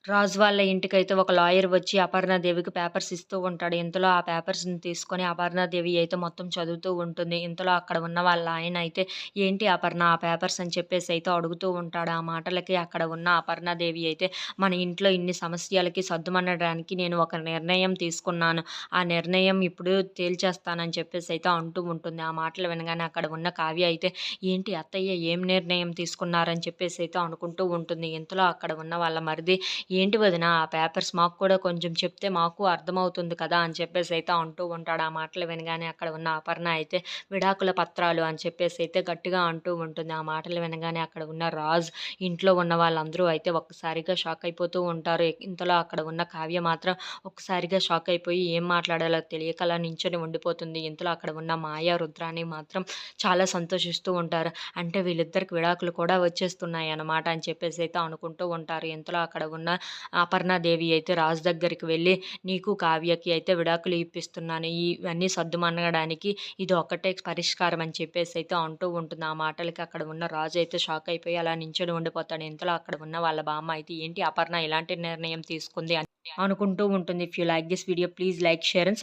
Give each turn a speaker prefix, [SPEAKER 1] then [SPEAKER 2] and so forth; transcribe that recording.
[SPEAKER 1] రాజు వాళ్ళ ఇంటికైతే ఒక లాయర్ వచ్చి అపర్ణాదేవికి పేపర్స్ ఇస్తూ ఉంటాడు. ఇంతలో ఆ పేపర్స్‌ని తీసుకొని అపర్ణాదేవి అయితే మొత్తం చదువుతూ ఉంటుంది. ఇంతలో అక్కడ ఉన్న వాళ్ళ ఆయన అయితే, "ఏంటి అపర్ణ ఆ పేపర్స్" అని చెప్పేసి అయితే అడుగుతూ ఉంటాడు. ఆ మాటలకి అక్కడ ఉన్న అపర్ణాదేవి అయితే, "మన ఇంట్లో ఇన్ని సమస్యలకి సద్దుమణగడానికి నేను ఒక నిర్ణయం తీసుకున్నాను. ఆ నిర్ణయం ఇప్పుడు తేల్చేస్తానని" చెప్పేసి అయితే అంటూ ఉంటుంది. ఆ మాటలు వినగానే అక్కడ ఉన్న కావ్య అయితే, "ఏంటి అత్తయ్య ఏం నిర్ణయం తీసుకున్నారని" చెప్పేసి అయితే అనుకుంటూ ఉంటుంది. ఇంతలో అక్కడ ఉన్న వాళ్ళ మరిది, "ఏంటి వదిన ఆ పేపర్స్ మాకు కూడా కొంచెం చెప్తే మాకు అర్థమవుతుంది కదా!" అని చెప్పేసైతే అంటూ ఉంటాడు. ఆ మాటలు వినగానే అక్కడ ఉన్న అపర్ణ అయితే విడాకుల పత్రాలు అని చెప్పేసైతే గట్టిగా అంటూ ఉంటుంది. ఆ మాటలు వినగానే అక్కడ ఉన్న రాజ్, ఇంట్లో ఉన్న వాళ్ళందరూ అయితే ఒక్కసారిగా షాక్ అయిపోతూ ఉంటారు. ఇంతలో అక్కడ ఉన్న కావ్య మాత్రం ఒక్కసారిగా షాక్ అయిపోయి ఏం మాట్లాడాలో తెలియక అలా నించొని ఉండిపోతుంది. ఇంతలో అక్కడ ఉన్న మాయ, రుద్రాని మాత్రం చాలా సంతోషిస్తూ ఉంటారు. అంటే వీళ్ళిద్దరికి విడాకులు కూడా వచ్చేస్తున్నాయన్నమాట అని చెప్పేసైతే అనుకుంటూ ఉంటారు. ఇంతలో అక్కడ ఉన్న అపర్ణాదేవి అయితే రాజు దగ్గరికి వెళ్ళి, "నీకు కావ్యకి అయితే విడాకులు ఇప్పిస్తున్నాను. ఇవన్నీ సద్దుమణగడానికి ఇది ఒక్కటే పరిష్కారం" అని చెప్పేసైతే అంటూ ఉంటుంది. ఆ మాటలకి అక్కడ ఉన్న రాజు అయితే షాక్ అయిపోయి అలా నించొని ఉండిపోతాడు. ఇంతలో అక్కడ ఉన్న వాళ్ళ బామ్మ అయితే, "ఏంటి అపర్ణ ఇలాంటి నిర్ణయం తీసుకుంది" అని అనుకుంటూ ఉంటుంది. If you like this video please like, share and